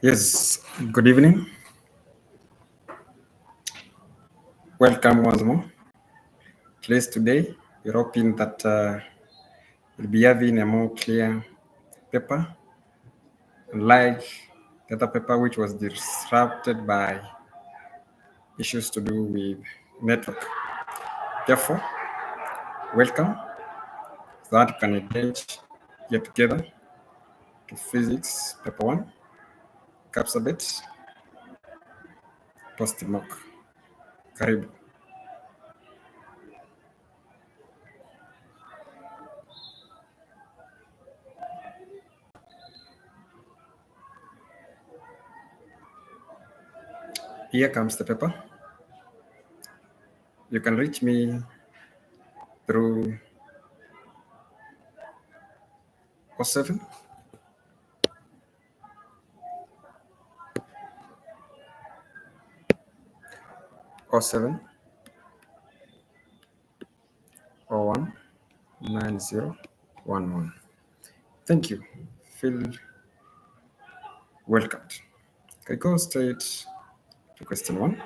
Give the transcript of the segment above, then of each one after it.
Yes, good evening. Welcome once more. Please today, we're hoping that we'll be having a more clear paper, unlike the other paper which was disrupted by issues to do with network. Therefore, welcome so that we can engage get together to physics paper 1, Kapsabet, post mock. Karibu. Here comes the paper. You can reach me through 07 07 01 9011. Thank you. Feel welcomed. I go straight to question 1.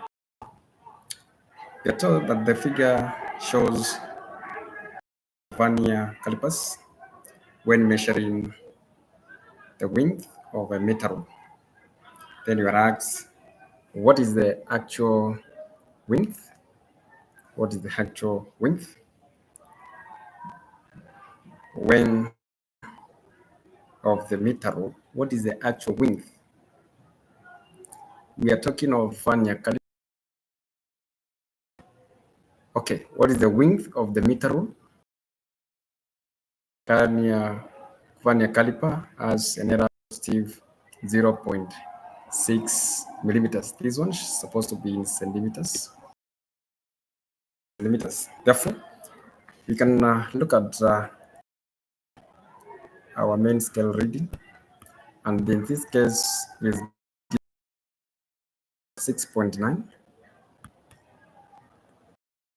We are told that the figure shows Vernier calipers when measuring the width of a metal. Then you are asked, what is the actual width? What is the actual width? When of the metal, what is the actual width? We are talking of Vernier caliper. Okay, what is the width of the metal? Vernier caliper has an error positive 0.6 millimeters. This one is supposed to be in centimeters. Therefore, we can look at our main scale reading, and in this case is 6.9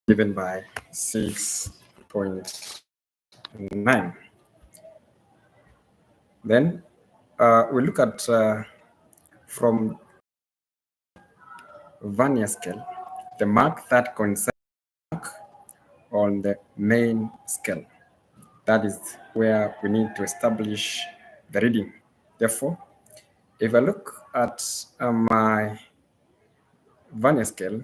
given by 6.9. Then we look at from Vernier scale, the mark that coincides on the main scale. That is where we need to establish the reading. Therefore, if I look at my Vernier scale,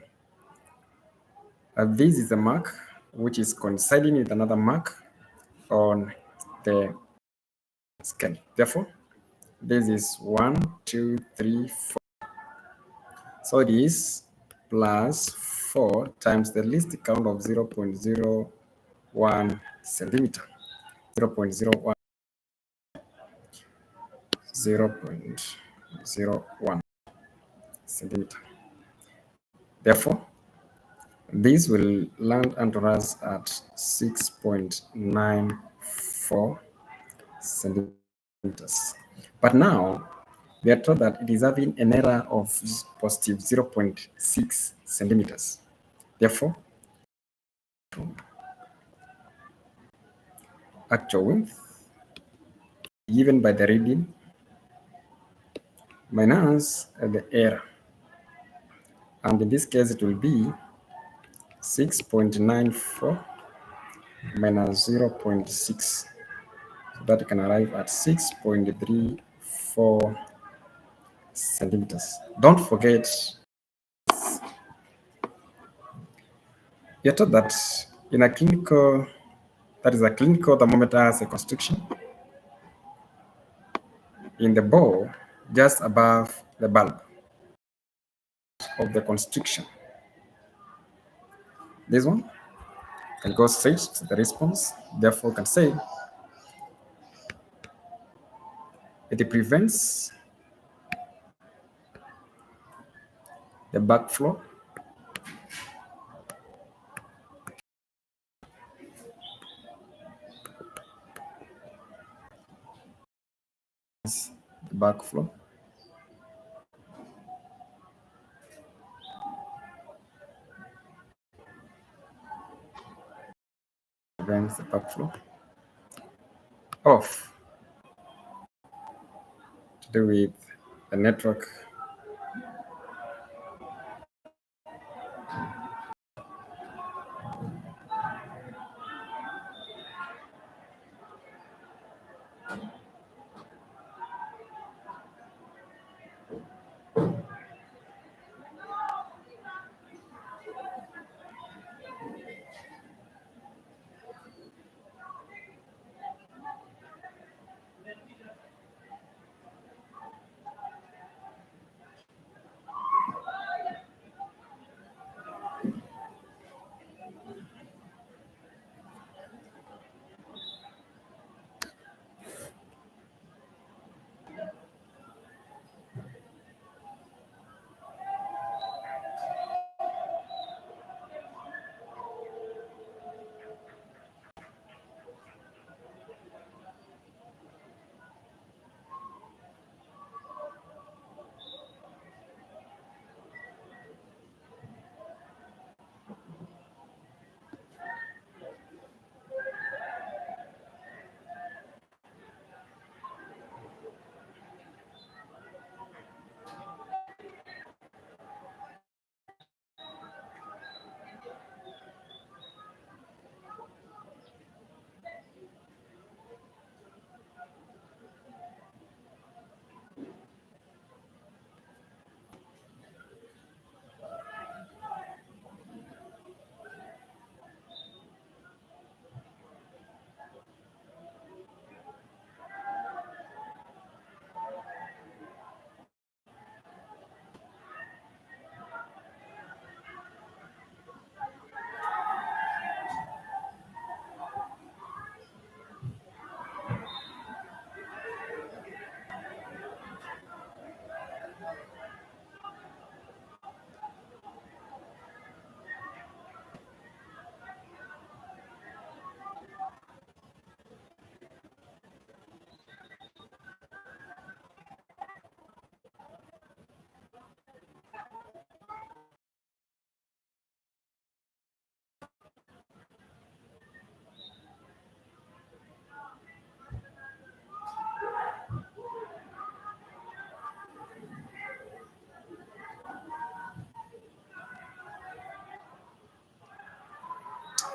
this is a mark which is coinciding with another mark on the scale. Therefore, this is 1, 2, 3, 4. So it is plus 4 times the least count of 0.01 centimeter. 0.01 centimeter. Therefore, this will land under us at 6.94 centimeters. But now we are told that it is having an error of positive 0.6 centimeters. Therefore, actual width given by the reading minus the error. And in this case, it will be 6.94 minus 0.6. So that can arrive at 6.34 centimeters. Don't forget, you're told that in a clinical, that is a clinical thermometer has a constriction in the bore just above the bulb of the constriction. This one can go straight to the response, therefore can say it prevents the backflow backflow prevents the backflow of to do with the network.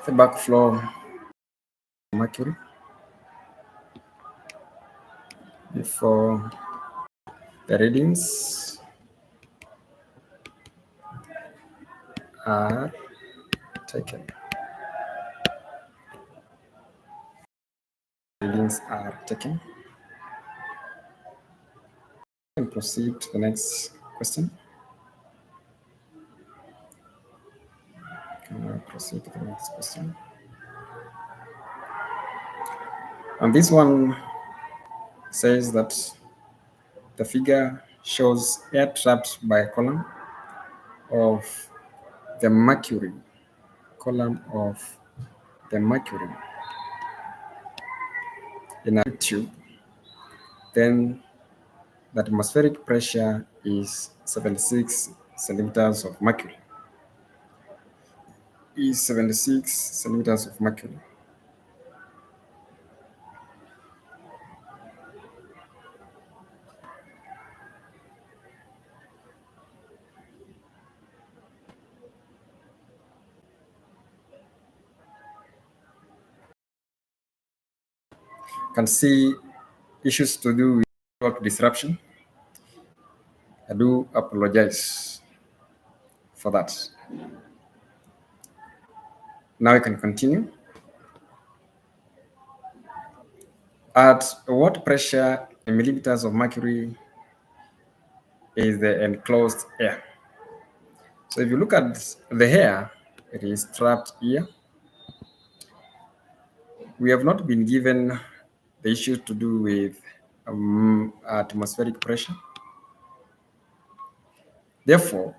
The backflow mercury before the readings are taken. Readings are taken. And proceed to the next question. Can I proceed to the next question? And this one says that the figure shows air trapped by a column of the mercury, in a tube. Then the atmospheric pressure is 76 centimeters of mercury. Is 76 centimeters of mercury. Can see issues to do with network disruption. I do apologize for that. Now I can continue. At what pressure in millimeters of mercury is the enclosed air? So if you look at the air, it is trapped here. We have not been given the issue to do with atmospheric pressure. Therefore,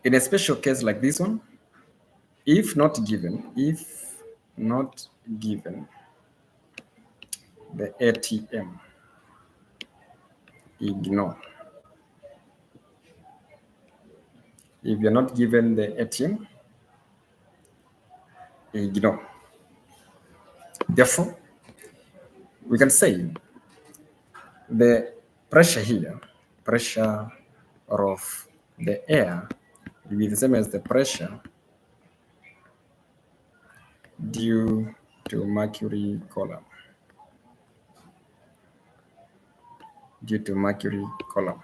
in a special case like this one, if not given, the ATM, ignore. If you're not given the ATM, ignore. Therefore, we can say the pressure here pressure of the air will be the same as the pressure due to mercury column. Due to mercury column.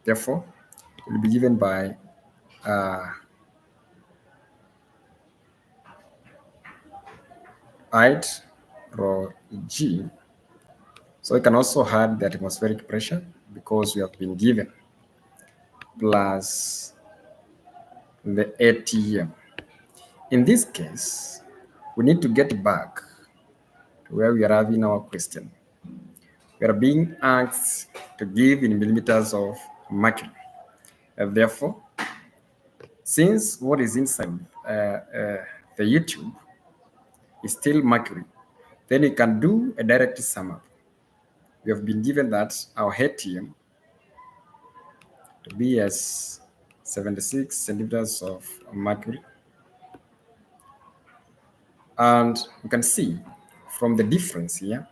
Therefore, it will be given by height rho g. So we can also add the atmospheric pressure because we have been given plus the ATM. In this case, we need to get back to where we are having our question. We are being asked to give in millimeters of mercury. Therefore, since what is inside the YouTube is still mercury, then you can do a direct sum up. We have been given that our ATM to be as 76 centimeters of mercury. And you can see from the difference here,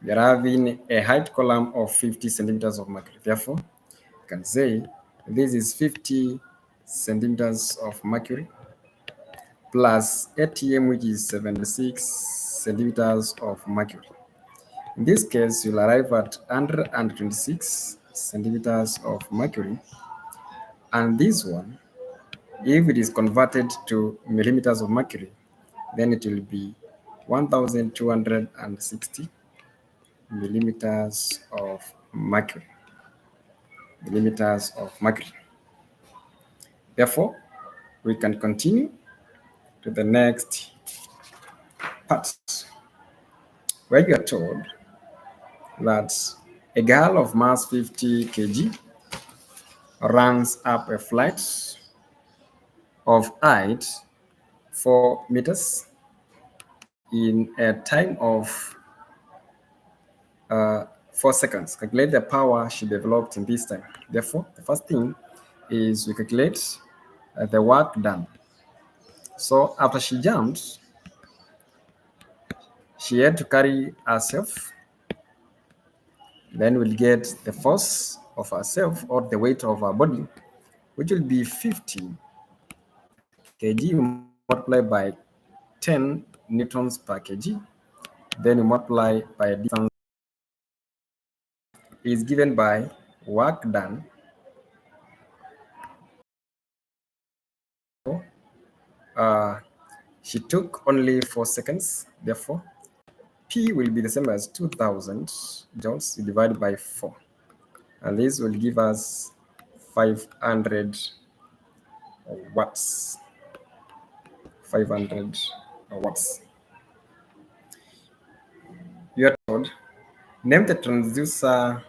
we are having a height column of 50 centimeters of mercury. Therefore, you can say this is 50 centimeters of mercury plus ATM, which is 76 centimeters of mercury. In this case, you'll arrive at 126 centimeters of mercury. And this one, if it is converted to millimeters of mercury, then it will be 1260 millimeters of mercury. Millimeters of mercury. Therefore, we can continue to the next part, where you are told that a girl of mass 50 kg runs up a flight of height 4 meters in a time of 4 seconds. Calculate the power she developed in this time. Therefore, the first thing is we calculate the work done. So after she jumped, she had to carry herself. Then we'll get the force of herself or the weight of her body, which will be 50 kg multiplied by 10 newtons per kg. Then you multiply by distance is given by work done. She took only 4 seconds. Therefore, P will be the same as 2000 joules divided by 4. And this will give us 500 watts. 500 watts. You are told, name the transducer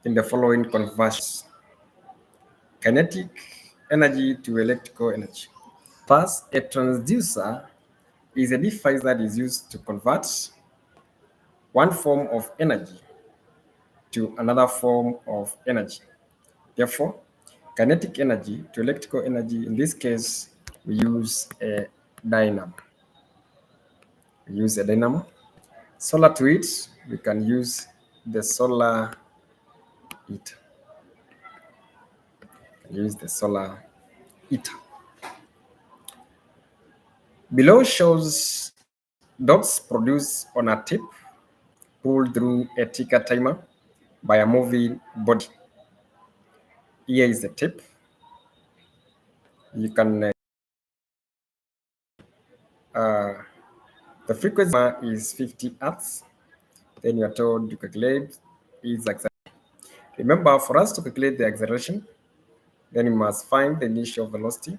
in the following conversions: kinetic energy to electrical energy. First, a transducer is a device that is used to convert one form of energy to another form of energy. Therefore, kinetic energy to electrical energy, in this case, we use a dynamo. We use a dynamo. Solar to it, we can use the solar heater. Use the solar heater. Below shows dots produced on a tape pulled through a ticker timer by a moving body. Here is the tape. You can the frequency is 50 hertz. Then you are told to calculate its acceleration. Remember, for us to calculate the acceleration, then you must find the initial velocity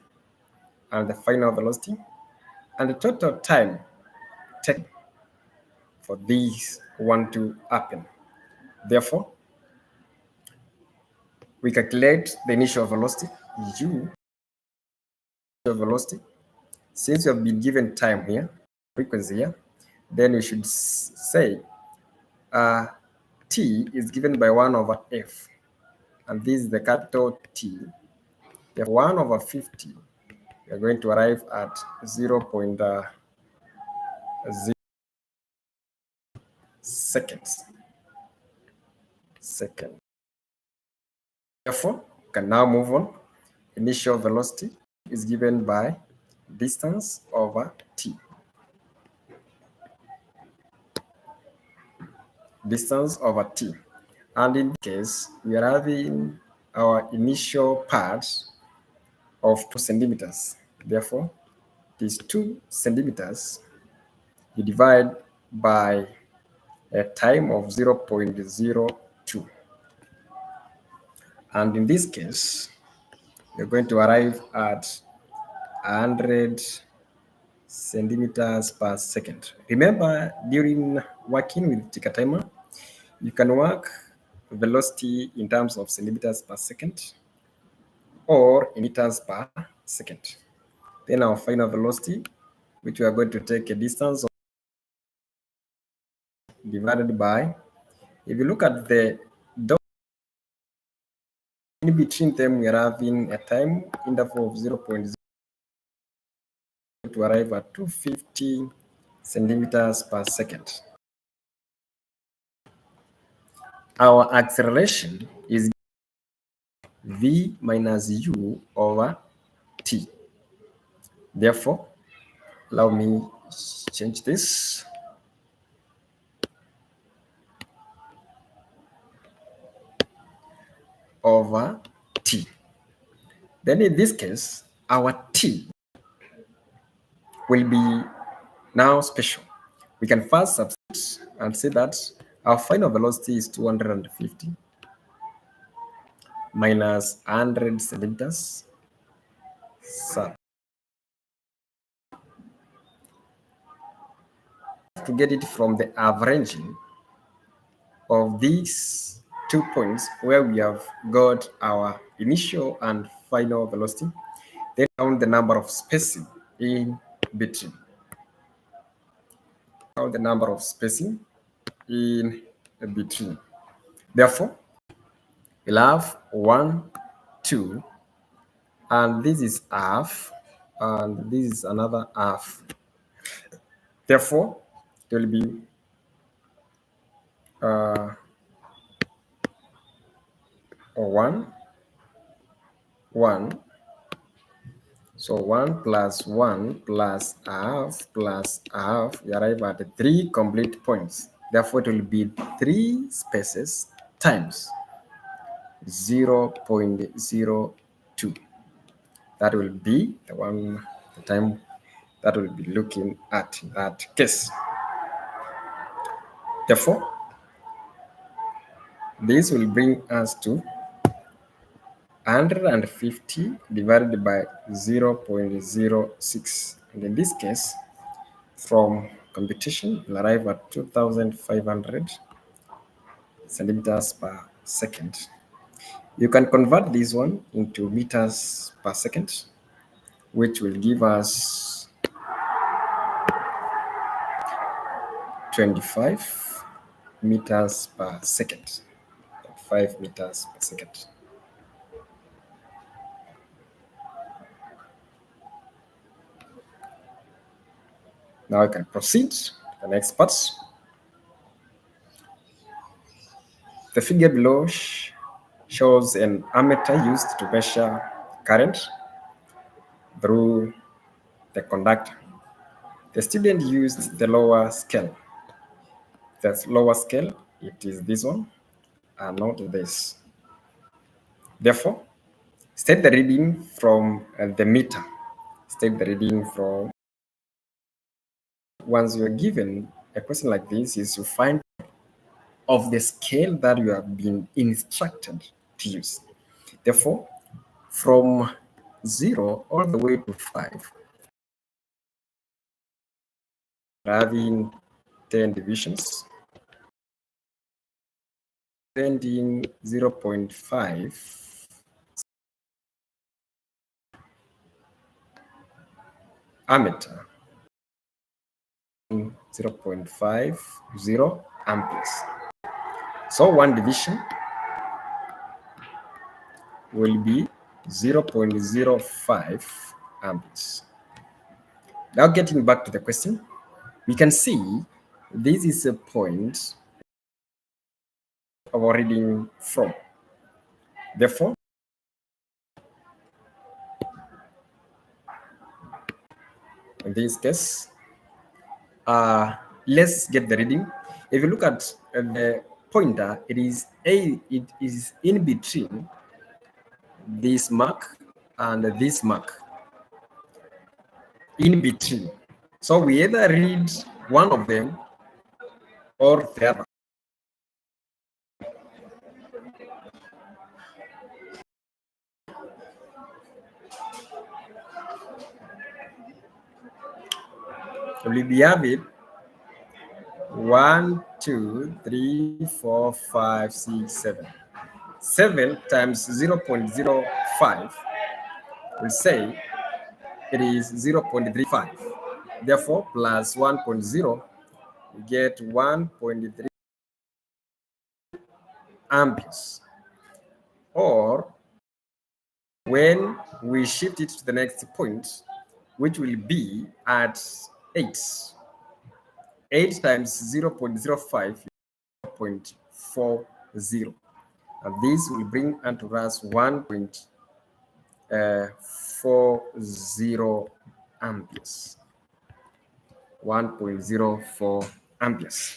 and the final velocity and the total time taken for these one to happen. Therefore, we calculate the initial velocity, u velocity. Since you have been given time here, frequency here, then we should say t is given by 1 over f, and this is the capital T. Therefore, 1 over 50, we are going to arrive at 0.0 seconds. Therefore, we can now move on. Initial velocity is given by distance over t. Distance over t. And in this case, we are having our initial part of 2 centimeters. Therefore, these 2 centimeters you divide by a time of 0.02. And in this case, you're going to arrive at 100 centimeters per second. Remember, during working with ticker timer, you can work velocity in terms of centimeters per second or in meters per second. Then our final velocity, which we are going to take a distance of divided by, if you look at the dot in between them, we are having a time interval of 0.0 to arrive at 250 centimeters per second. Our acceleration is v minus u over t. Therefore, allow me to change this. Over t. Then in this case, our t will be now special. We can first substitute and say that our final velocity is 250 minus 100 centimeters. So to get it from the averaging of these 2 points where we have got our initial and final velocity, then count the number of spacing in between. Count the number of spacing in between. Therefore, we'll have 1, 2, and this is half, and this is another half. Therefore, there will be 1, 1. So 1 plus 1 plus half plus half, we arrive at 3 complete points. Therefore, it will be 3 spaces times 0.02. That will be the time that we'll be looking at in that case. Therefore, this will bring us to 150 divided by 0.06. And in this case, from computation, we'll arrive at 2,500 centimeters per second. You can convert this one into meters per second, which will give us 25 meters per second. 5 meters per second. Now I can proceed to the next part. The figure below shows an ammeter used to measure current through the conductor. The student used the lower scale. The lower scale, it is this one and not this. Therefore, state the reading from the meter. State the reading from. Once you're given a question like this, is to find of the scale that you have been instructed to use. Therefore, from 0 all the way to 5, having 10 divisions, sending 0.5 ammeter, 0.50 amperes. So one division will be 0.05 amperes. Now getting back to the question, we can see this is a point of our reading from. Therefore, In this case, let's get the reading. If you look at the pointer, it is in between this mark and this mark, in between. So we either read one of them or the other. We have it 1, 2, 3, 4, 5, 6, 7. 7 times 0.05 will say it is 0.35. Therefore, plus 1.0, we get 1.3 amperes. Or when we shift it to the next point, which will be at 8. 8 times 0.05 is 0.40. And this will bring unto us 1.40 amperes. 1.04 amperes.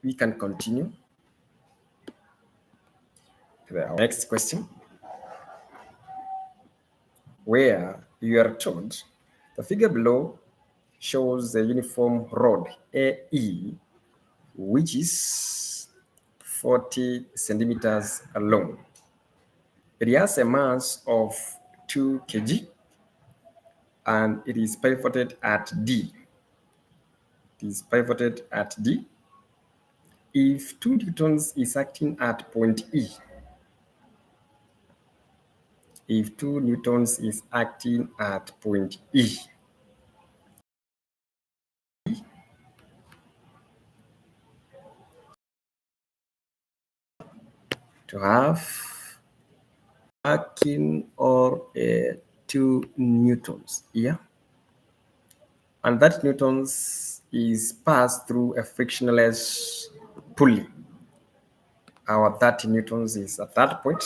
We can continue to the next question, where you are told the figure below shows a uniform rod AE, which is 40 centimeters long. It has a mass of 2 kg and it is pivoted at D. It is pivoted at D. If 2 newtons is acting at point E, if 2 newtons is acting at point E, to have acting or 2 newtons here, and that newtons is passed through a frictionless pulley. Our 30 newtons is at that point.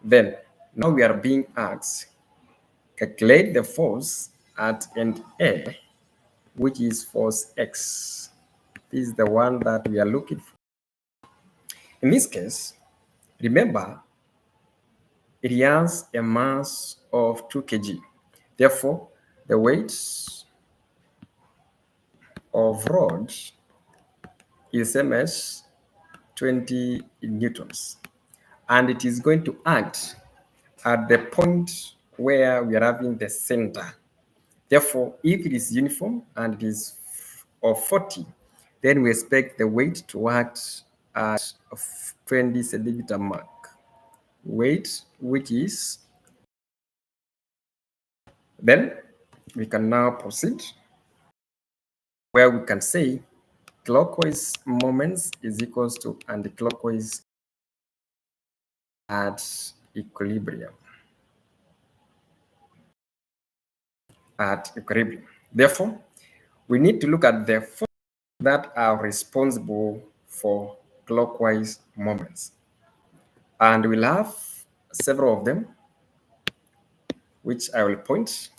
Then now we are being asked, calculate the force at end A, which is force X. This is the one that we are looking for. In this case, remember, it has a mass of 2 kg. Therefore, the weight of rod is same as 20 newtons. And it is going to act at the point where we are having the center. Therefore, if it is uniform and it is of 40, then we expect the weight to act at 20 centimeter mark. Weight, which is, then we can now proceed where we can say clockwise moments is equals to anti-clockwise at equilibrium. At equilibrium. Therefore, we need to look at the forces that are responsible for clockwise moments. And we'll have several of them, which I will point.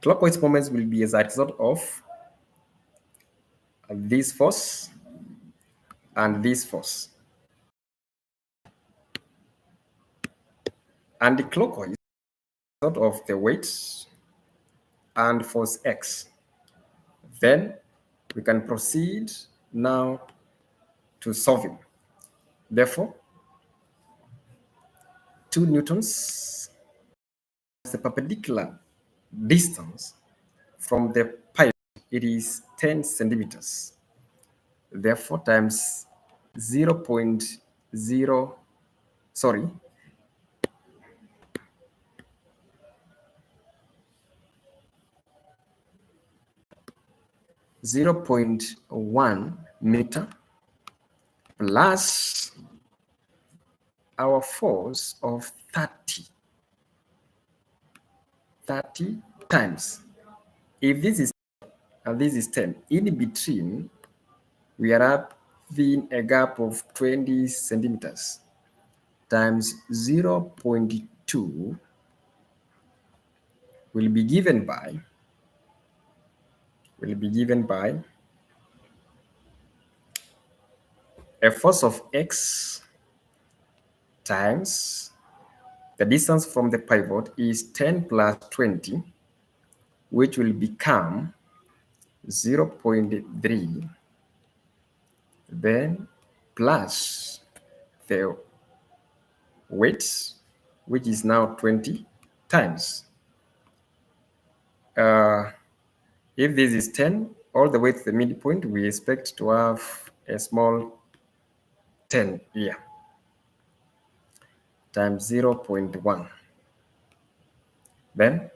Clockwise moments will be as a result of this force and this force. And the clockwise result of the weight and force X. Then we can proceed now to solving. Therefore, 2 newtons is the perpendicular distance from the pipe. It is 10 centimeters. Therefore, times 0.0, sorry, 0.1 meter plus our force of 30 times. If this is and this is 10, in between we are having a gap of 20 centimeters times 0.2 will be given by a force of x times the distance from the pivot is 10 plus 20, which will become 0.3, then plus the weight, which is now 20 times. If this is 10, all the way to the midpoint, we expect to have a small 10 here, times 0.1. Then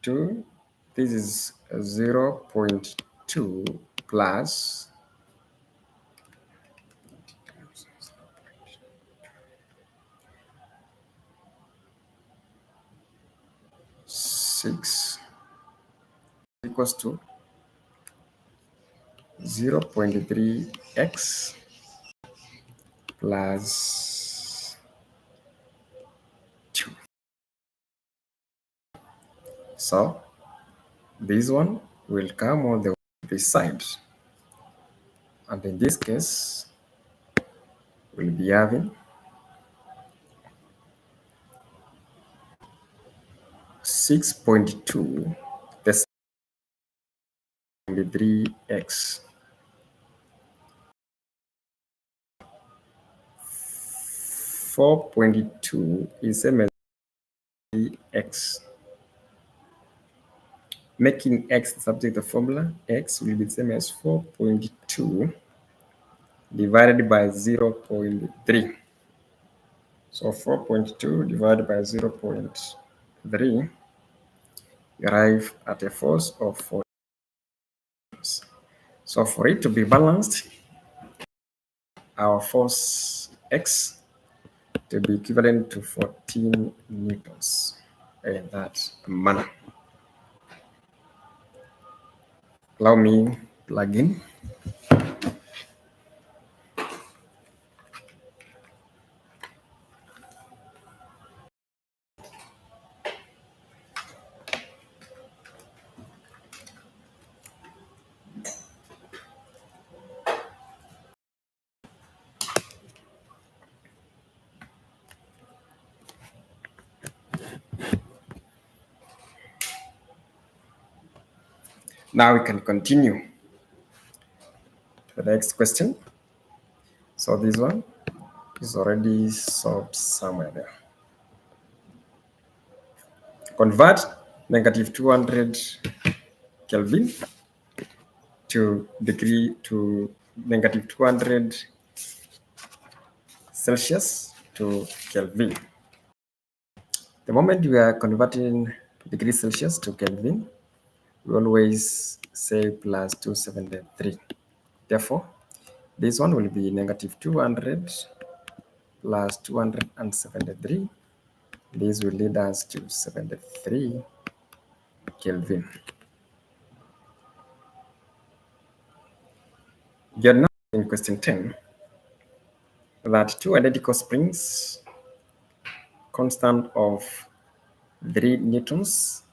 2, this is 0.2 plus 6 equals to 0.3x plus 2. So this one will come on the this side, and in this case we'll be having 6.2 the 3x 4.2 is same as 3x, making x the subject of formula. X will be the same as 4.2 divided by 0.3. So 4.2 divided by 0.3, you arrive at a force of 4. So for it to be balanced, our force x to be equivalent to 14 newtons in that manner. Allow me plug in. Now we can continue to the next question. So this one is already solved somewhere there. Convert negative 200 Kelvin to negative 200 Celsius to Kelvin. The moment we are converting degrees Celsius to Kelvin, we always say plus 273. Therefore, this one will be negative 200 plus 273. This will lead us to 73 Kelvin. You're now in question 10 that two identical springs, constant of 3 newtons,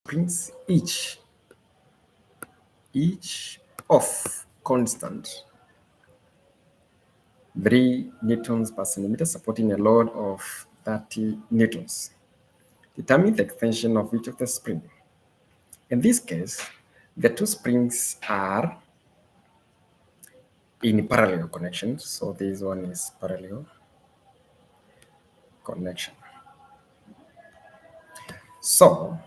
springs each of constant 3 newtons per centimeter, supporting a load of 30 newtons. Determine the extension of each of the spring. In this case, the two springs are in parallel connection. So this one is parallel connection. So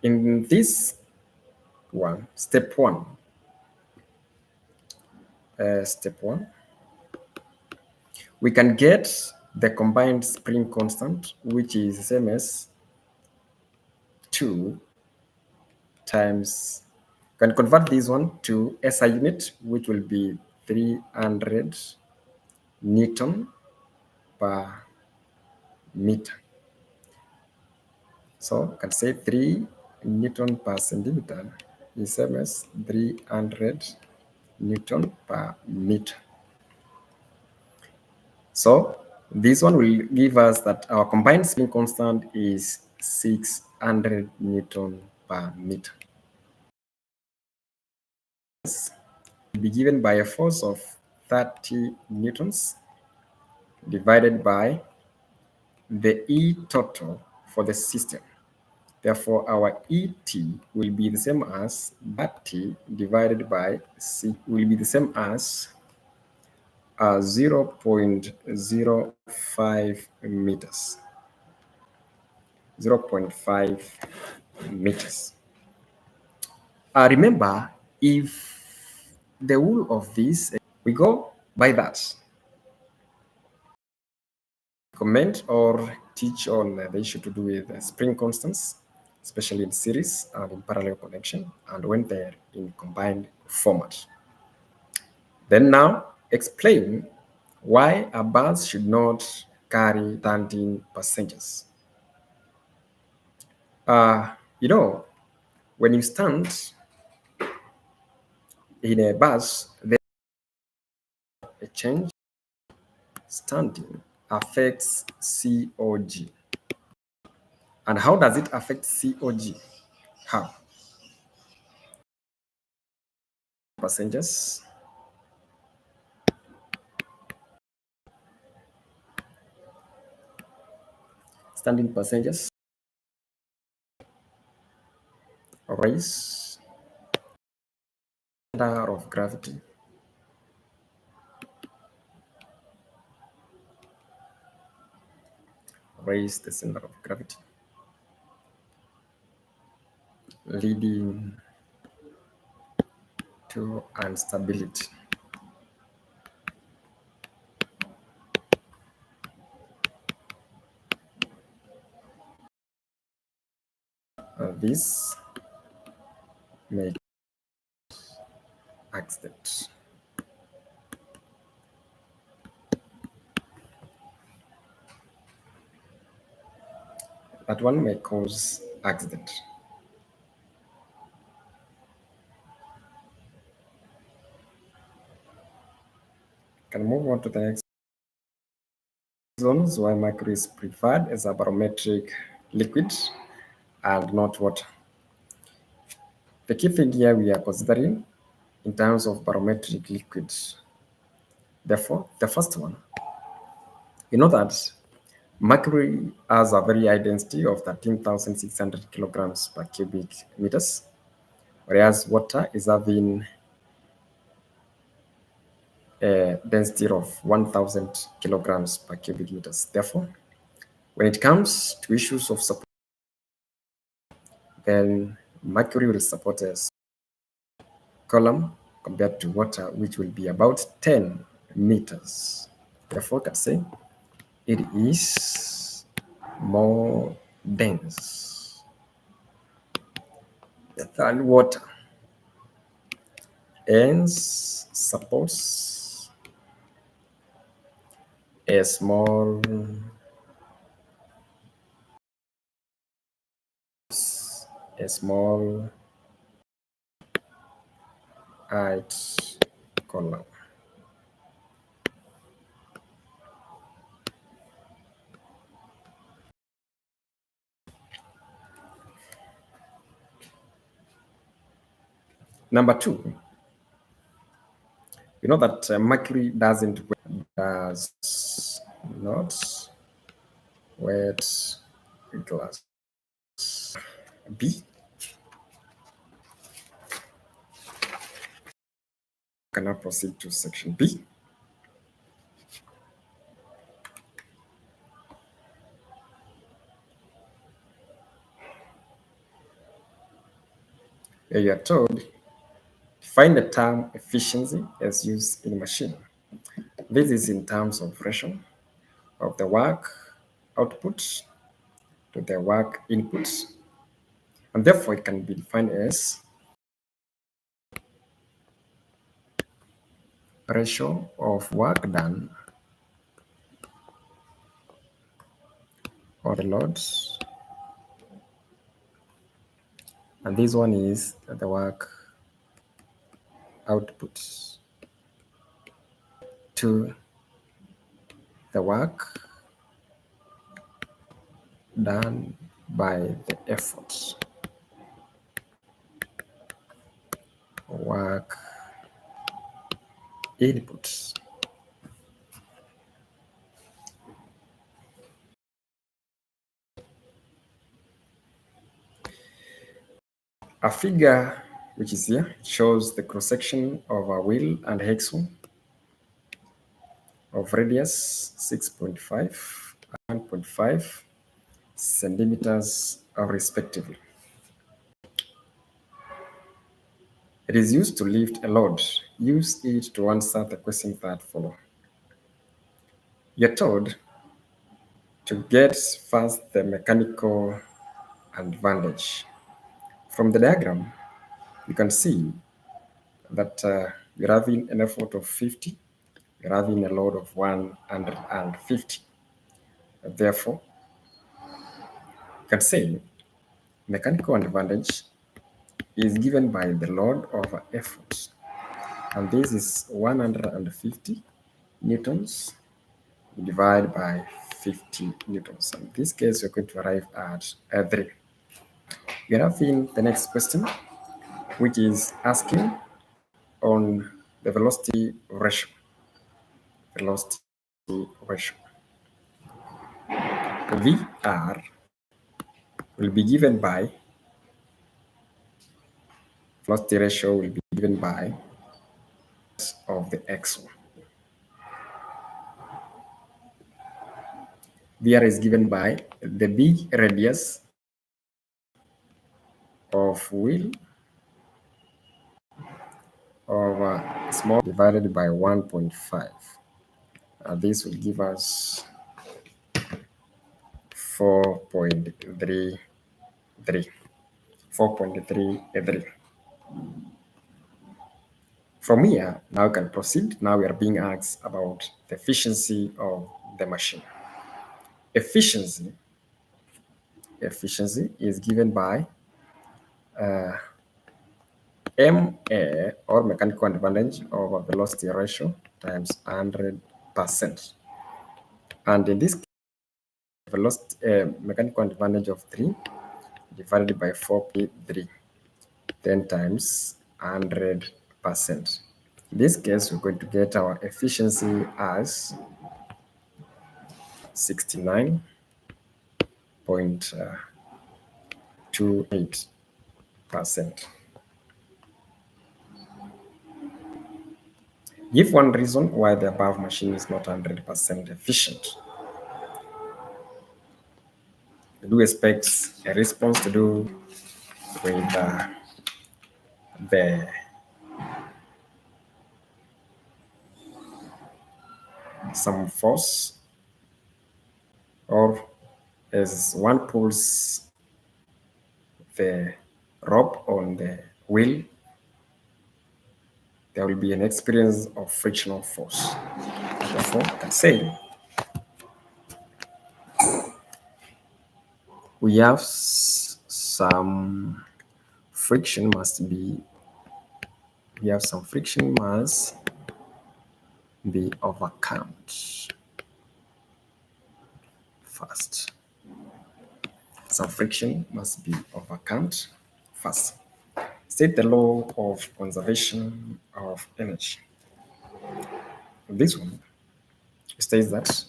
in this one, step one, we can get the combined spring constant, which is the same as 2 times, can convert this one to SI unit, which will be 300 Newton per meter. So I can say 3 Newton per centimeter is same as 300 Newton per meter. So This one will give us that our combined spin constant is 600 Newton per meter. Will be given by a force of 30 newtons divided by the E total for the system. Therefore, our ET will be the same as 30 divided by C will be the same as 0.05 meters. 0.5 meters. Remember, if the rule of this, we go by that. Comment or teach on the issue to do with spring constants, especially in series and in parallel connection, and when they're in combined format. Then now explain why a bus should not carry standing passengers. You know, when you stand in a bus, there's a change. Standing affects COG. And how does it affect COG? How? Passengers. Standing passengers raise center of gravity. Raise the center of gravity, leading to instability. This may accident. That one may cause accident. Can move on to the next zones why mercury is preferred as a barometric liquid and not water. The key thing here we are considering in terms of barometric liquids. Therefore, the first one, you know that mercury has a very high density of 13,600 kilograms per cubic meters, whereas water is having a density of 1,000 kilograms per cubic meters. Therefore, when it comes to issues of support, then mercury will support a column compared to water, which will be about 10 meters. Therefore, I can say it is more dense than water, hence supports a small height column. Number two, you know that mercury does not wet glass. B. Can now proceed to section B. Where you are told find the term efficiency as used in machine. This is in terms of ratio of the work output to the work input, and therefore it can be defined as ratio of work done or the loads, and this one is the work output to the work done by the effort. Work inputs. A figure which is here shows the cross section of a wheel and axle of radius 6.5 and 1.5 centimeters respectively. It is used to lift a load. Use it to answer the questions that follow. You're told to get first the mechanical advantage. From the diagram, you can see that you're having an effort of 50, you're having a load of 150. Therefore, you can say mechanical advantage is given by the load over effort. And this is 150 newtons divided by 50 newtons. In this case, we're going to arrive at 3. We are having the next question, which is asking on the velocity ratio. Velocity ratio. VR will be given by, velocity ratio will be given by of the axle. VR is given by the big radius of wheel over small divided by 1.5. This will give us 4.33. 4.33. From here, now we can proceed. Now we are being asked about the efficiency of the machine. Efficiency is given by MA, or mechanical advantage over velocity ratio, times 100%. And in this case, velocity mechanical advantage of 3 divided by 4p3, 10 times 100%. In this case, we're going to get our efficiency as 69.28%. Give one reason why the above machine is not 100% efficient. I do expect a response to do with the some force, or as one pulls the rope on the wheel, there will be an experience of frictional force. Therefore, I can say we have some friction must be overcome first. Some friction must be overcome first. State the law of conservation of energy. This one states that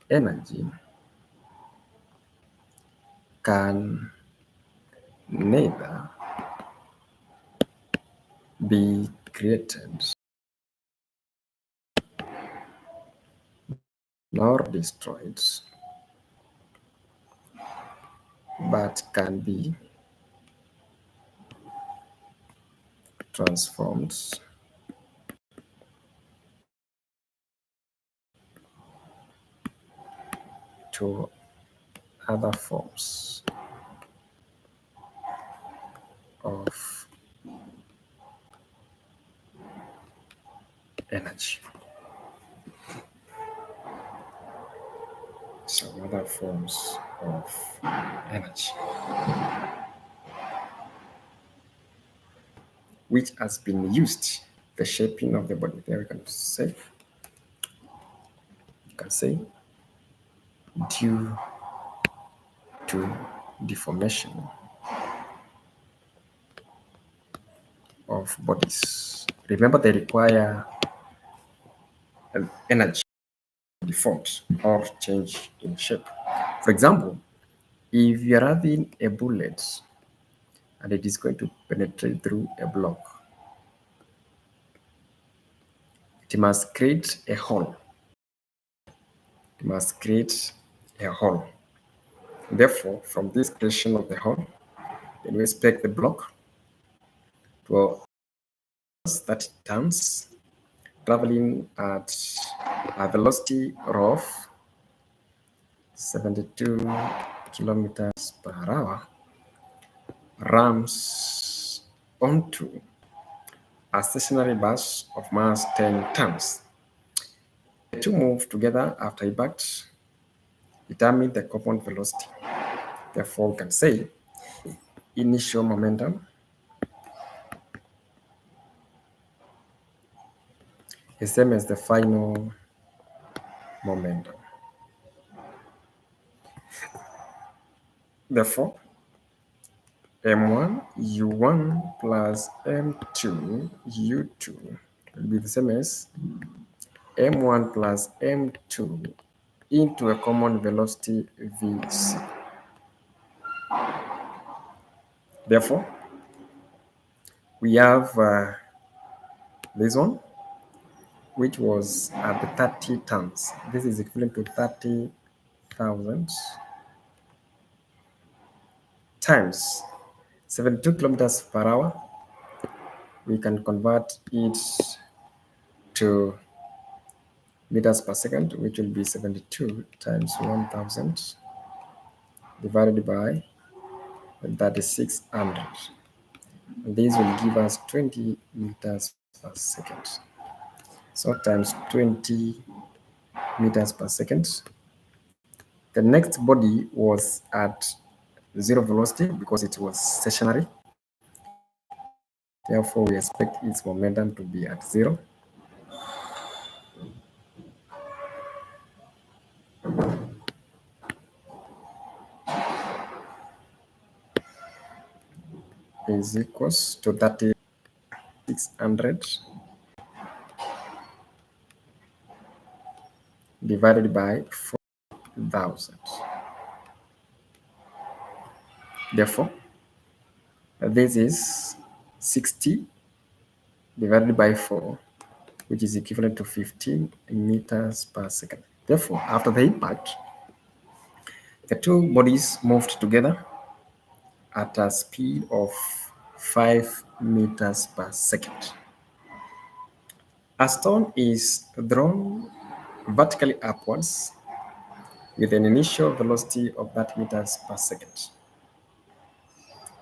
energy can neither be created nor destroyed, but can be transformed to other forms of energy. Some other forms of energy. which has been used, the shaping of the body. There we can say, due to deformation of bodies. Remember, they require energy to deform or change in shape. For example, if you are having a bullet and it is going to penetrate through a block, it must create a hole. It must create a hole. Therefore, from this creation of the hole, then we expect the block to that it turns, traveling at a velocity of 72 kilometers per hour, rams onto a stationary bus of mass 10 tons. The two move together after impact, determine the common velocity. Therefore, we can say initial momentum is same as the final momentum. Therefore, M1 U1 plus M2 U2 will be the same as M1 plus M2 into a common velocity Vc. Therefore, we have this one, which was at the 30 tons. This is equivalent to 30,000 times 72 kilometers per hour. We can convert it to meters per second, which will be 72 times 1000 divided by 3600. This will give us 20 meters per second. So times 20 meters per second. The next body was at zero velocity because it was stationary. Therefore, we expect its momentum to be at zero. Is equals to 3600 divided by 4000. Therefore, this is 60 divided by 4, which is equivalent to 15 meters per second. Therefore, after the impact, the two bodies moved together at a speed of 5 meters per second. A stone is thrown vertically upwards with an initial velocity of that meters per second.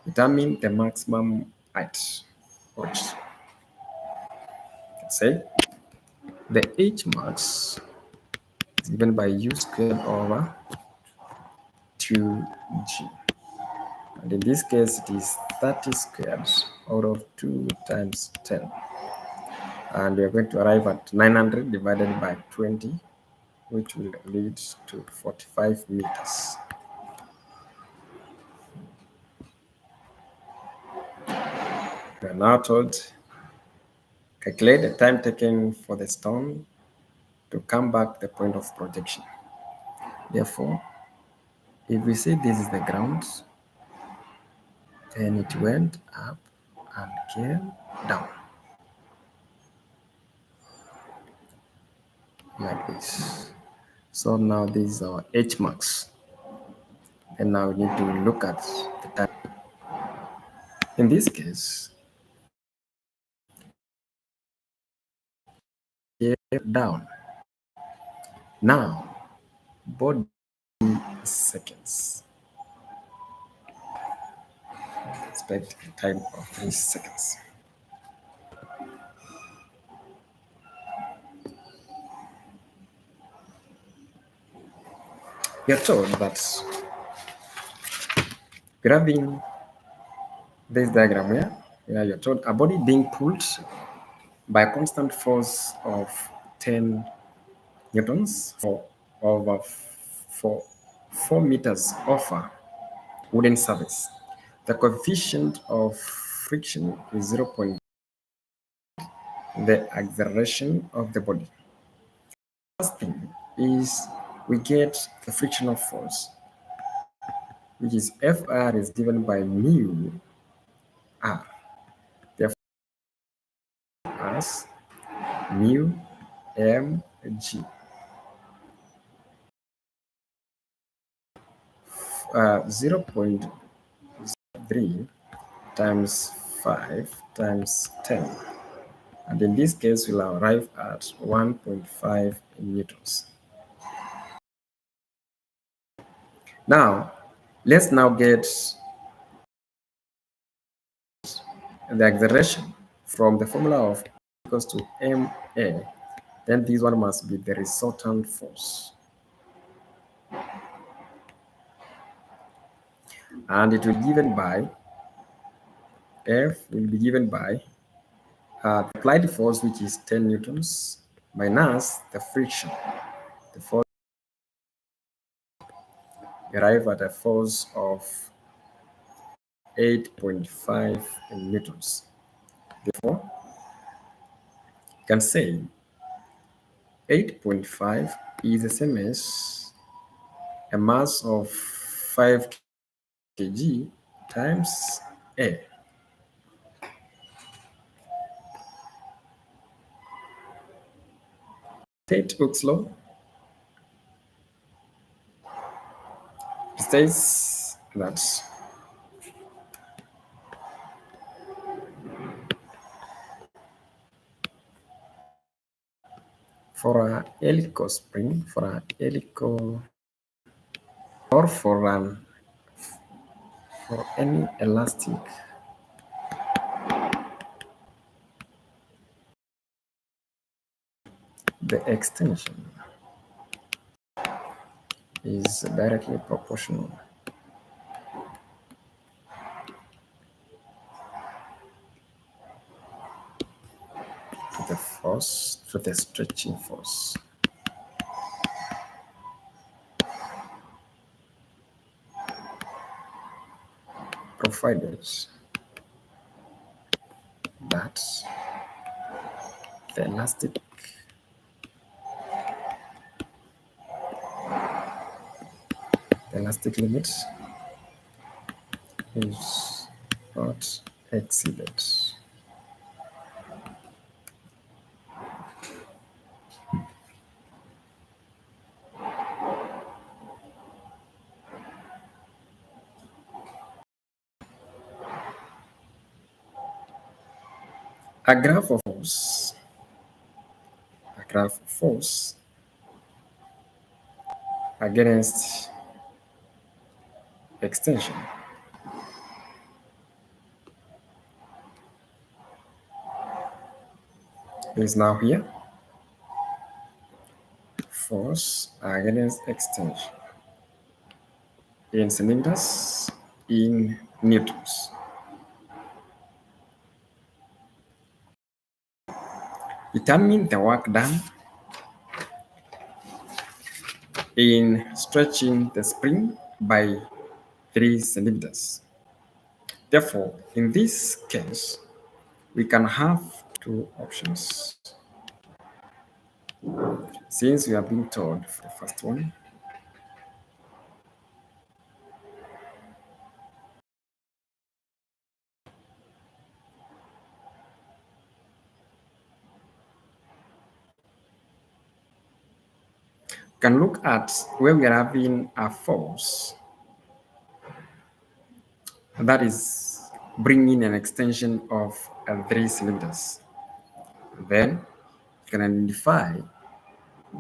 Determine the maximum height. Which say the h max is given by u squared over 2g. And in this case, it is 30 squared out of 2 times 10. And we are going to arrive at 900 divided by 20, which will lead to 45 meters. We are now told calculate the time taken for the stone to come back to the point of projection. Therefore, if we say this is the ground, then it went up and came down like this. So now this is our h max. And now we need to look at the time. In this case, here down. Now, body seconds. Expect a time of 3 seconds. We are told that grabbing this diagram here, where you're told a body being pulled by a constant force of 10 newtons over for 4 meters off a wooden surface. The coefficient of friction is 0. The acceleration of the body. First thing is we get the frictional force, which is Fr is given by mu r. Therefore, as mu mg. 0.3 times 5 times 10. And in this case, we'll arrive at 1.5 newtons. Now, let's now get the acceleration from the formula of equals to ma. Then this one must be the resultant force. And it will be given by F will be given by the applied force, which is 10 newtons, minus the friction. The force arrive at a force of 8.5 newtons. Therefore, you can say 8.5 is the same as a mass of 5 kg times A. Take Hooke's law. It states that for a helical spring, for a helical, or for any elastic, the extension is directly proportional to the force, to the stretching force. Provided that the elastic limit is not exceeded. A graph of force against extension is now here. Force against extension in centimeters, in newtons. Determine the work done in stretching the spring by 3 centimeters. Therefore, in this case, we can have two options. Since we have been told for the first one, can look at where we are having a force that is bringing an extension of 3 centimeters. Then you can identify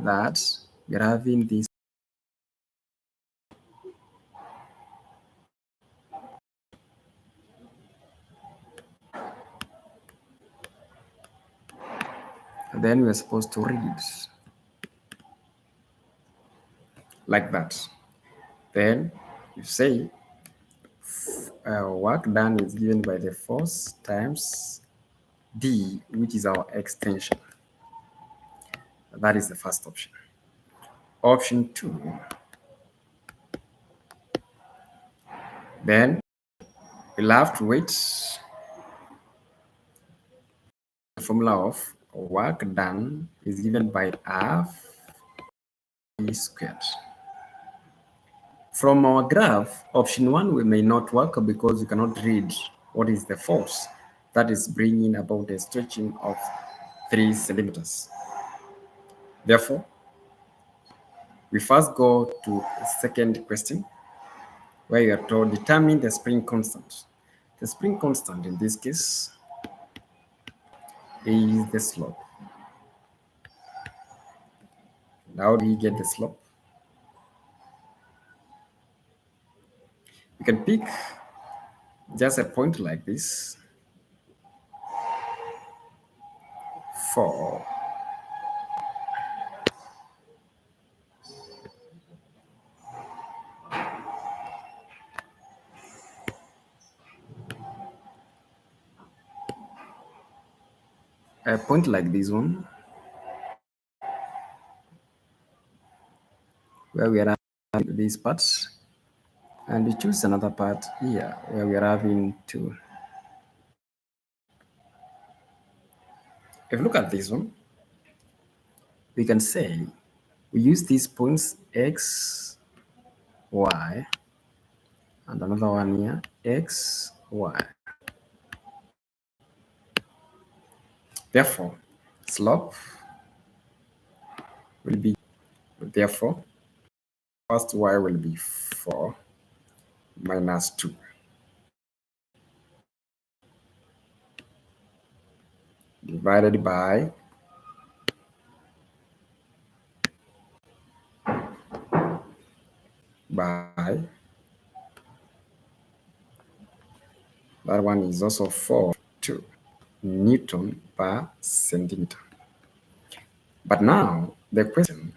that we are having this then we're supposed to read it like that. Then you say work done is given by the force times D, which is our extension. That is the first option. Option 2, then we'll have to wait the formula of work done is given by half E squared. From our graph, option 1 we may not work because we cannot read what is the force that is bringing about a stretching of 3 centimeters. Therefore, we first go to the second question where you are told determine the spring constant. The spring constant in this case is the slope. How do we get the slope? You can pick just a point like this for a point like this one where we are having these parts, and we choose another part here where we are having two. If you look at this one, we can say we use these points x, y, and another one here x, y. Therefore, slope will be, therefore, first y will be 4 minus 2. Divided by that one is also 4.2 Newton per centimeter. But now the question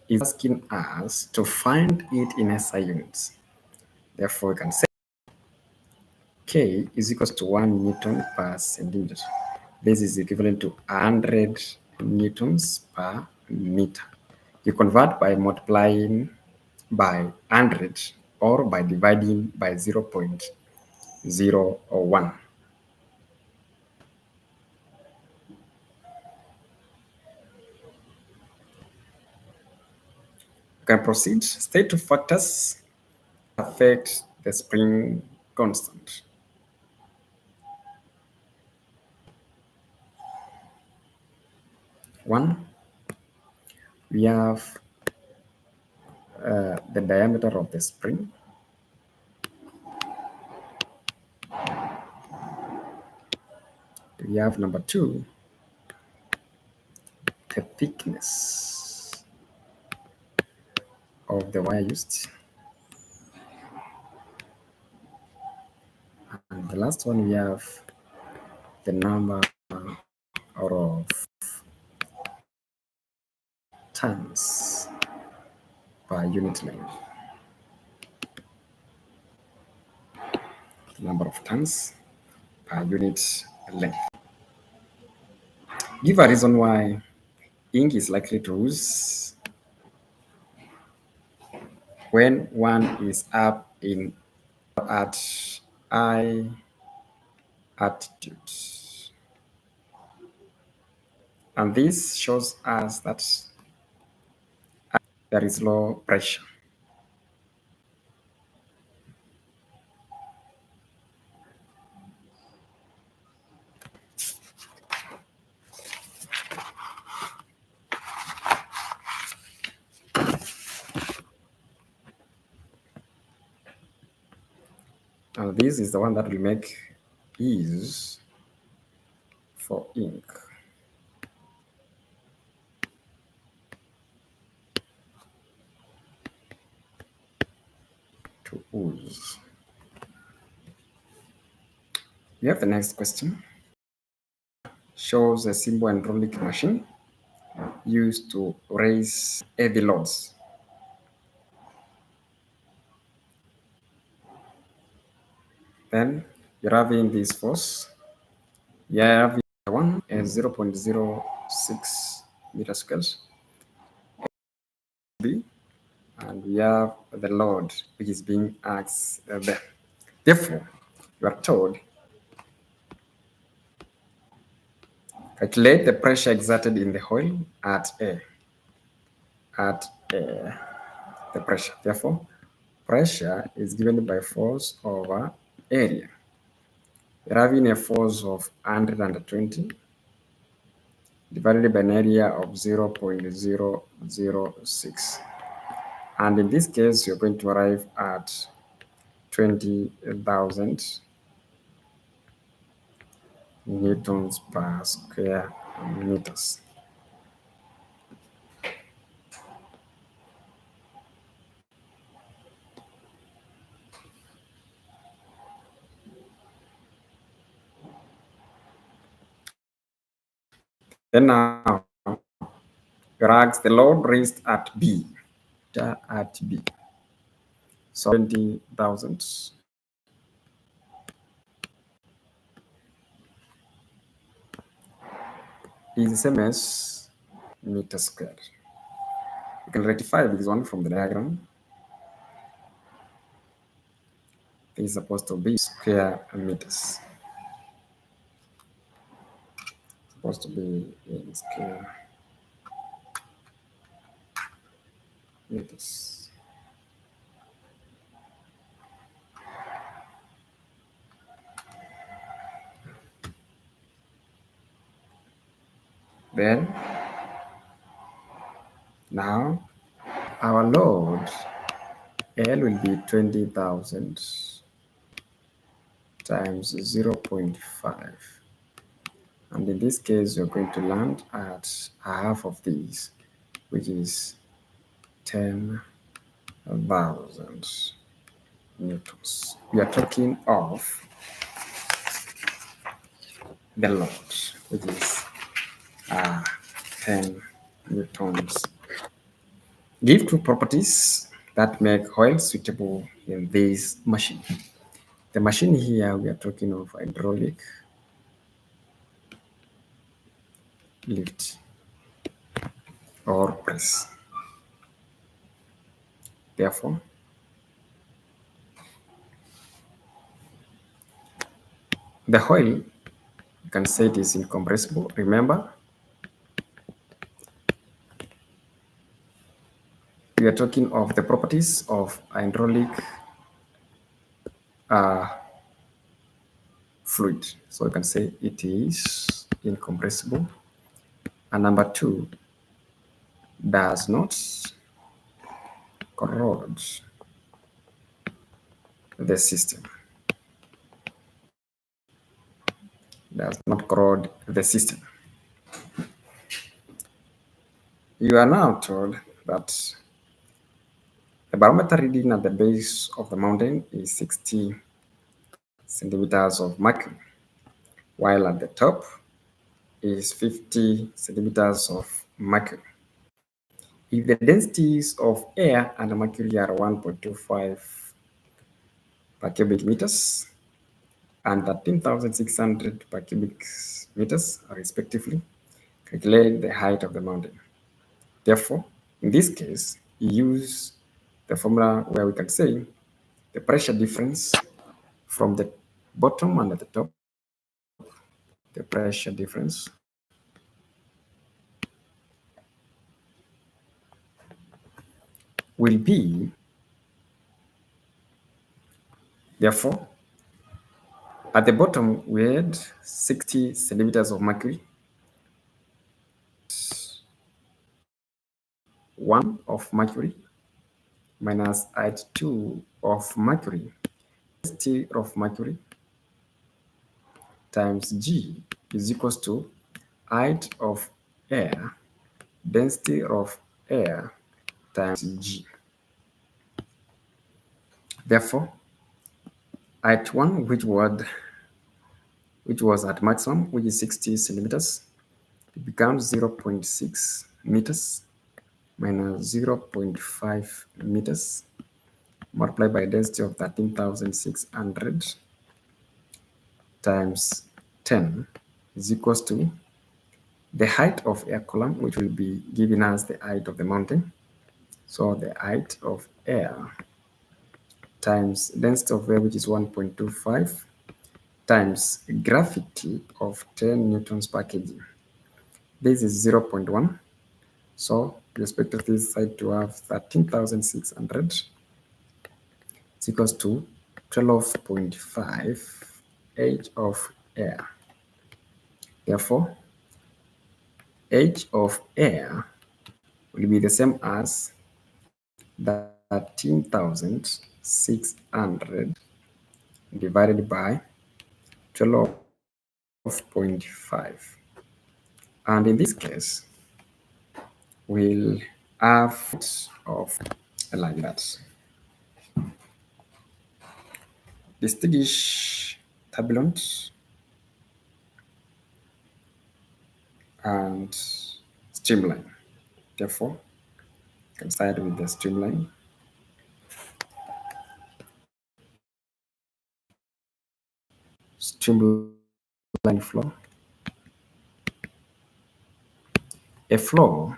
is asking us to find it in SI units. Therefore, we can say K is equals to 1 Newton per centimeter. This is equivalent to 100 newtons per meter. You convert by multiplying by 100 or by dividing by 0.01. You can proceed. State two factors affect the spring constant. One, we have the diameter of the spring. We have number 2, the thickness of the wire used. And the last one, we have the number of turns per unit length. The number of turns per unit length. Give a reason why ink is likely to ooze when one is up in at high altitude. And this shows us that there is low pressure. And this is the one that will make ease for ink to ooze. We have the next question. Shows a simple hydraulic machine used to raise heavy loads. Then you're having this force. You're having one as 0.06 meters squared B, and we have the load which is being asked there. Therefore, you are told calculate the pressure exerted in the oil at A. The pressure. Therefore, pressure is given by force over area. You're having a force of 120 divided by an area of 0.006. And in this case, you're going to arrive at 20,000 newtons per square meters. Then now, you're asked the load raised at B. At B. So 20,000 is the same as meter squared. You can rectify this one from the diagram. This is supposed to be square meters. Supposed to be in square meters. Then now our load L will be 20,000 times 0.5. And in this case, you're going to land at half of these, which is 10,000 newtons. We are talking of the load, which is 10 newtons. Give two properties that make oil suitable in this machine. The machine here, we are talking of hydraulic lift or press. Therefore, the oil, you can say it is incompressible. Remember, we are talking of the properties of hydraulic fluid. So you can say it is incompressible. And number two, does not corrode the system. Does not corrode the system. You are now told that the barometer reading at the base of the mountain is 60 centimeters of mercury, while at the top is 50 centimeters of mercury. If the densities of air and mercury are 1.25 per cubic meters and 13,600 per cubic meters respectively, calculate the height of the mountain. Therefore, in this case, you use the formula where we can say the pressure difference from the bottom and at the top, the pressure difference will be, therefore, at the bottom we had 60 centimeters of mercury, 1 of mercury minus height 2 of mercury, density of mercury times G is equals to height of air, density of air times G. Therefore, height 1, which was at maximum, which is 60 centimeters, it becomes 0.6 meters minus 0.5 meters multiplied by a density of 13,600 times 10 is equals to the height of air column, which will be giving us the height of the mountain. So the height of air times density of air, which is 1.25, times gravity of 10 newtons per kg. This is 0.1. So we expect this side to have 13,600. It's equals to 12.5 H of air. Therefore, H of air will be the same as 13,600 divided by 12.5. And in this case, we'll have of like that. Distinguish turbulent and streamline. Therefore, you can start with the streamline. Streamline flow. A flow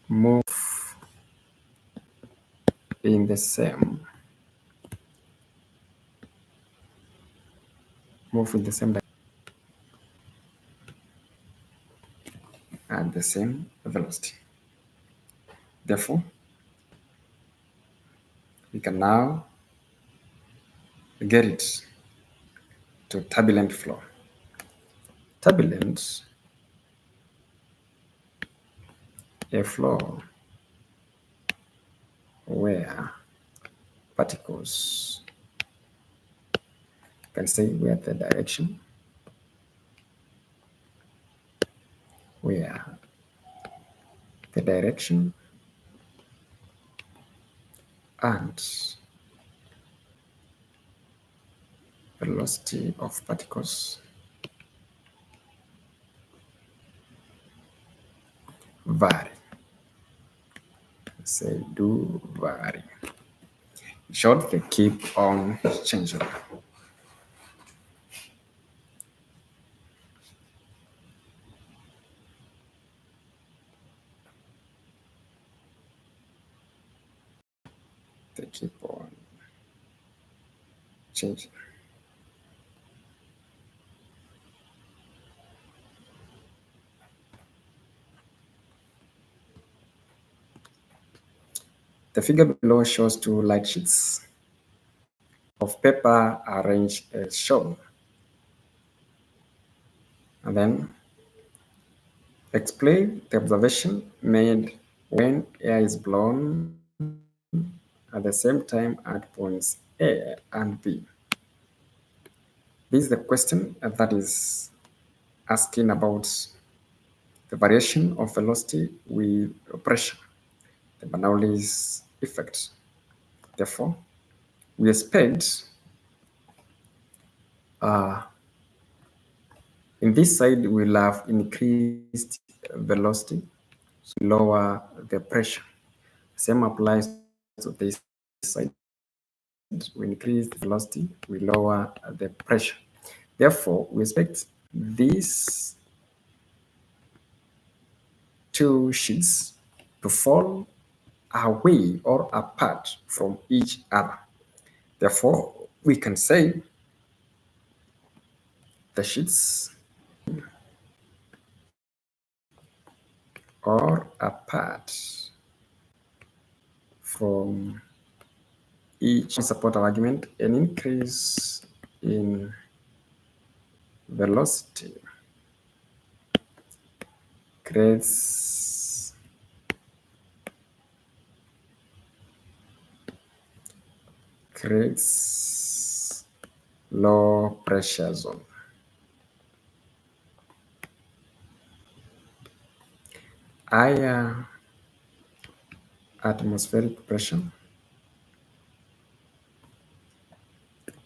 move in the same direction at the same velocity. Therefore, we can now get it to turbulent flow. Turbulent, a flow where particles, can say where the direction, and velocity of particles vary. Say do vary. In short, they keep on changing. They keep on changing. The figure below shows two light sheets of paper arranged as shown. And then explain the observation made when air is blown at the same time at points A and B. This is the question that is asking about the variation of velocity with pressure, the Bernoulli's effect. Therefore, we expect in this side we'll have increased velocity, so lower the pressure. Same applies to this side. We increase the velocity, we lower the pressure. Therefore, we expect these two sheets to fall away or apart from each other. Therefore, we can say the sheets are apart from each support argument. An increase in velocity creates low pressure zone. Higher atmospheric pressure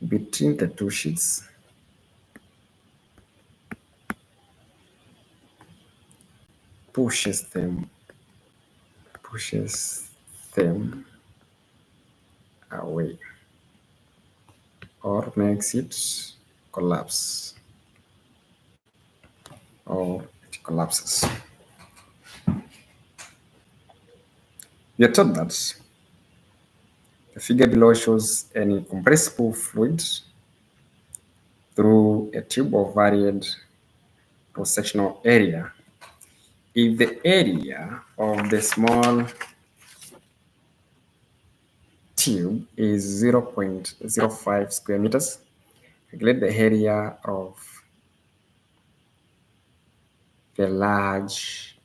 between the two sheets pushes them away or makes it collapse or it collapses. We are told that the figure below shows any compressible fluid through a tube of varied cross-sectional area. If the area of the small tube is 0.05 square meters, calculate the area of the large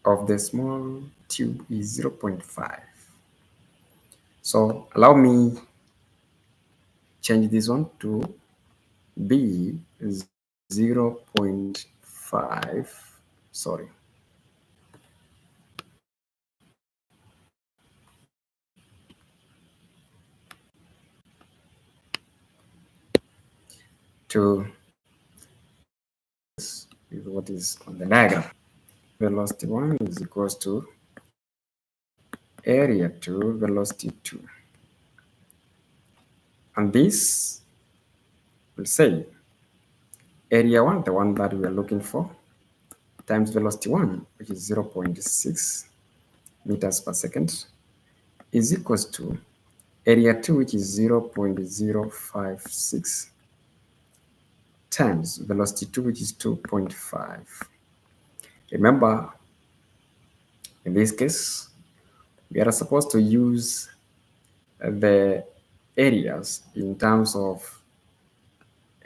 of the small tube is 0.5. So allow me change this one to be 0.5. Sorry. To is what is on the diagram. Velocity 1 is equals to area 2, velocity 2. And this will say area 1, the one that we are looking for, times velocity 1, which is 0.6 meters per second, is equals to area 2, which is 0.056 times velocity 2, which is 2.5. Remember, in this case, we are supposed to use the areas in terms of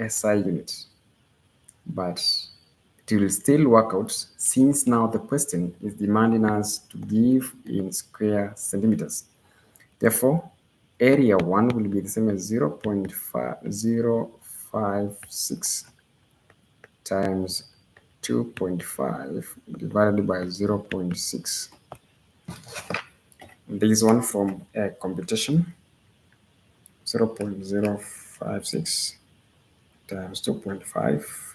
SI unit, but it will still work out since now the question is demanding us to give in square centimeters. Therefore, area 1 will be the same as 0.056 times 2.5 divided by 0.6. This one from a computation, 0.056 times 2.5,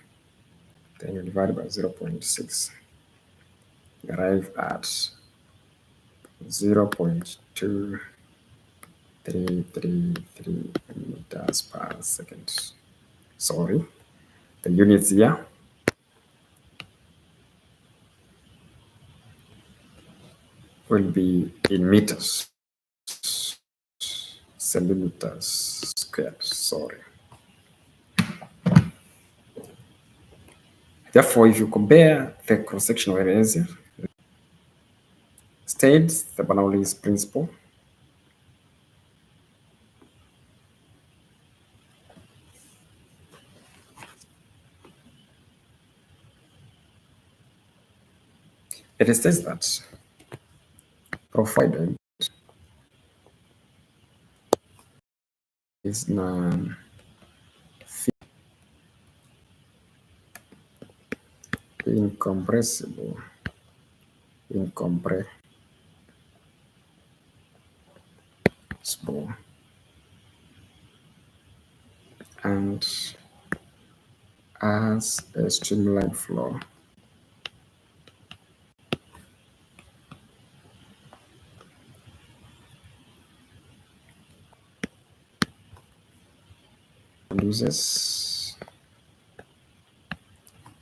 then you divide by 0.6. You arrive at 0.2333 meters per second. Sorry, the units here will be in meters, centimeters squared. Sorry. Therefore, if you compare the cross-sectional areas, states the Bernoulli's principle. It states that provided is incompressible, and as a streamlined flow. Produces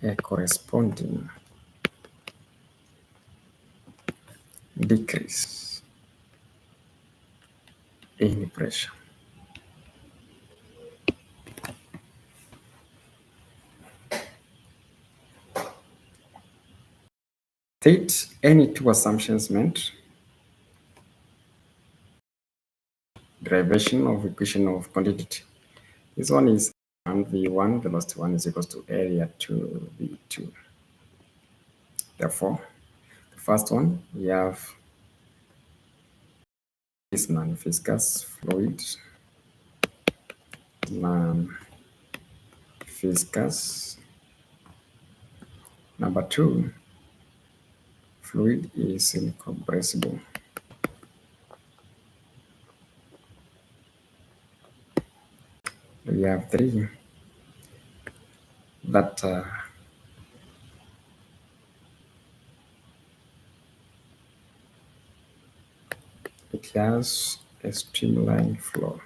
a corresponding decrease in pressure. State any two assumptions meant. Derivation of equation of continuity. This one is V1, velocity 1 is equals to area 2 V2. Therefore, the first one, we have this non-viscous fluid, non-viscous. Number 2, fluid is incompressible. We have 3, that it has a streamlined flow.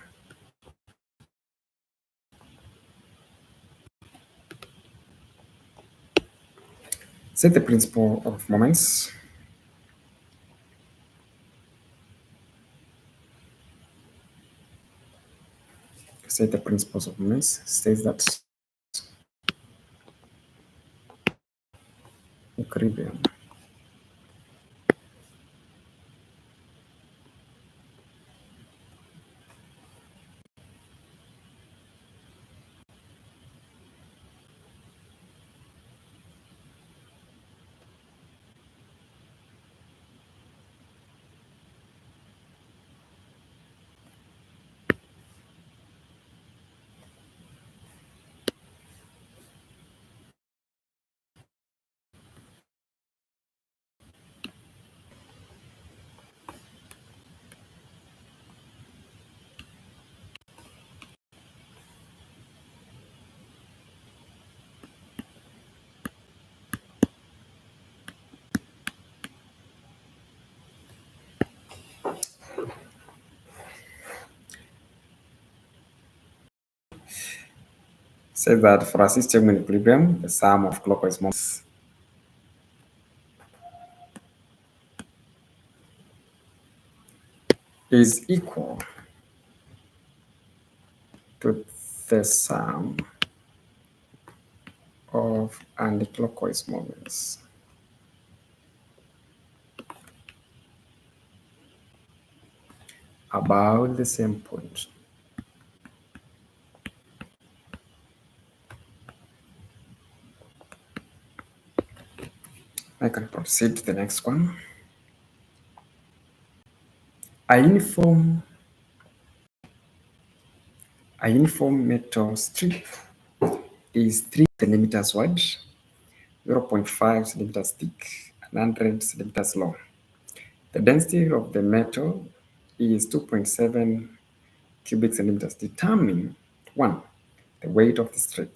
Set the principle of moments. Set the principles of moments says that equilibrium says that for a system in equilibrium, the sum of clockwise moments is equal to the sum of anticlockwise moments. About the same point. I can proceed to the next one. A uniform metal strip is 3 centimeters wide, 0.5 centimeters thick, and 100 centimeters long. The density of the metal is 2.7 cubic centimeters. Determine 1. The weight of the strip.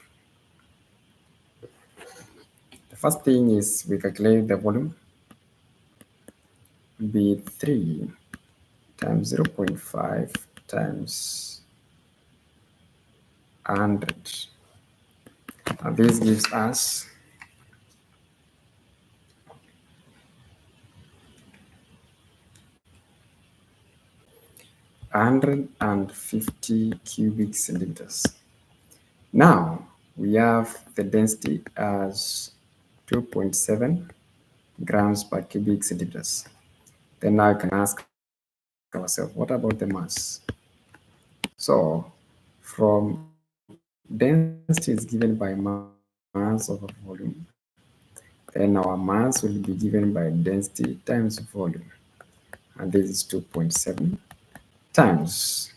The first thing is we calculate the volume. Be 3 times 0.5 times 100. And this gives us 150 cubic centimeters. Now we have the density as 2.7 grams per cubic centimeters. Then now I can ask ourselves, what about the mass? So from density is given by mass over volume. Then our mass will be given by density times volume. And this is 2.7 times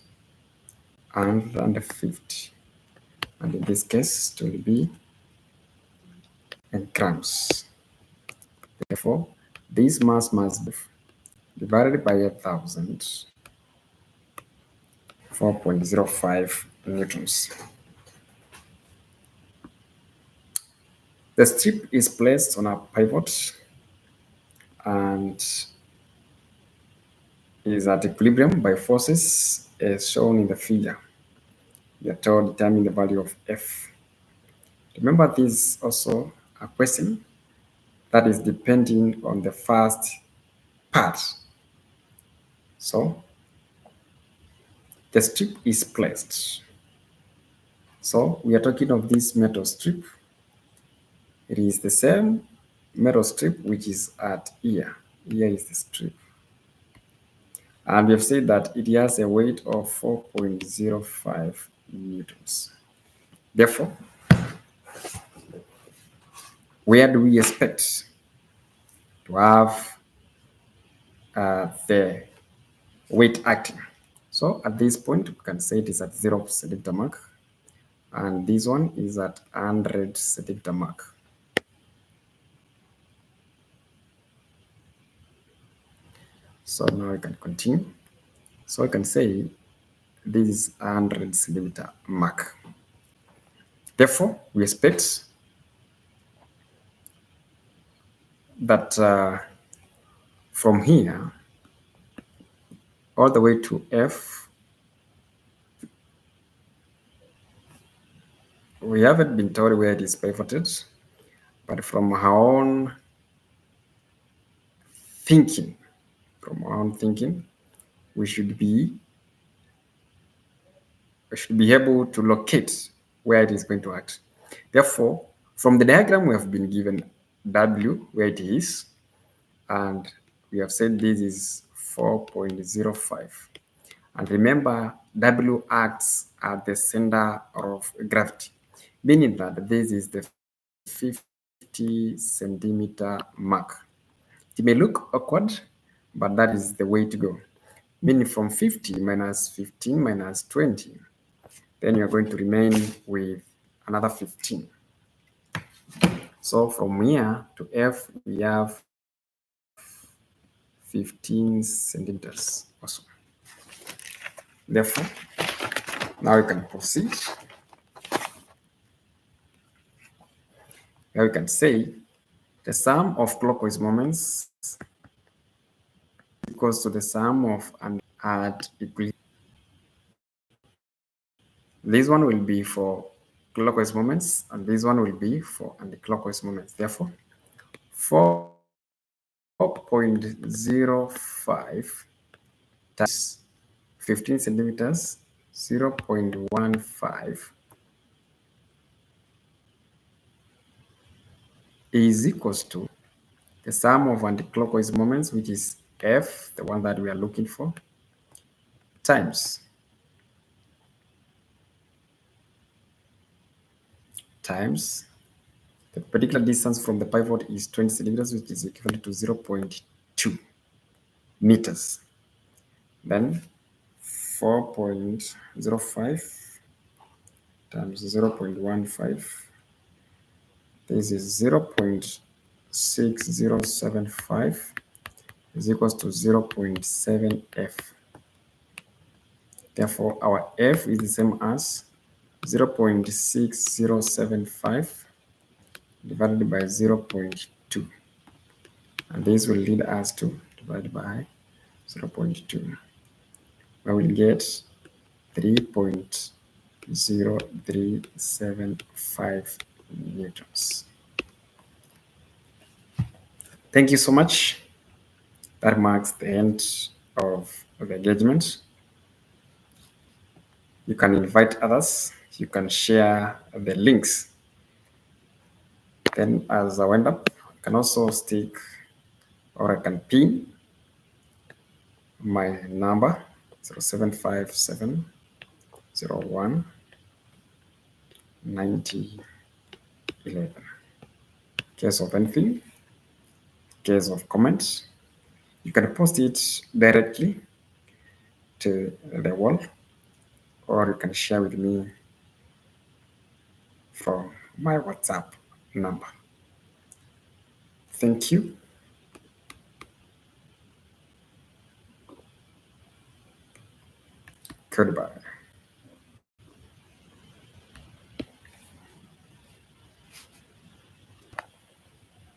150. And in this case, it will be in grams. Therefore, this mass must be divided by 1,000, 4.05 newtons. The strip is placed on a pivot and is at equilibrium by forces as shown in the figure. We are told to determine the value of F. Remember, this is also a question that is depending on the first part. So the strip is placed. So we are talking of this metal strip. It is the same metal strip which is at here. Here is the strip. And we have said that it has a weight of 4.05 newtons. Therefore, where do we expect to have the weight acting? So at this point, we can say it is at 0 centimeter mark, and this one is at 100 centimeter mark. So now I can continue. So I can say this is 100 centimeter mark. Therefore, we expect that from here all the way to F, we haven't been told where it is pivoted, But from our own thinking, we should be able to locate where it is going to act. Therefore, from the diagram we have been given W where it is, and we have said this is 4.05. And remember, W acts at the center of gravity, meaning that this is the 50 centimeter mark. It may look awkward, but that is the way to go. Meaning from 50 minus 15 minus 20, then you're going to remain with another 15. So from here to F, we have 15 centimeters also. Therefore, now we can proceed. Now we can say the sum of clockwise moments equals to the sum of and at equilibrium. This one will be for clockwise moments, and this one will be for anti-clockwise moments. Therefore, 4.05 times 15 centimeters, 0.15 is equals to the sum of anti-clockwise moments, which is F, the one that we are looking for, times the particular distance from the pivot is 20 centimeters, which is equivalent to 0.2 meters. Then 4.05 times 0.15. This is 0.6075 is equals to 0.7 F. Therefore, our F is the same as 0.6075 divided by 0.2. And this will lead us to divide by 0.2. I will get 3.0375 newtons. Thank you so much. That marks the end of the engagement. You can invite others. You can share the links. Then as I went up, I can also stick or I can pin my number 0757 01 90 11. Case of anything, case of comments, you can post it directly to the wall, or you can share with me from my WhatsApp number. Thank you. Goodbye.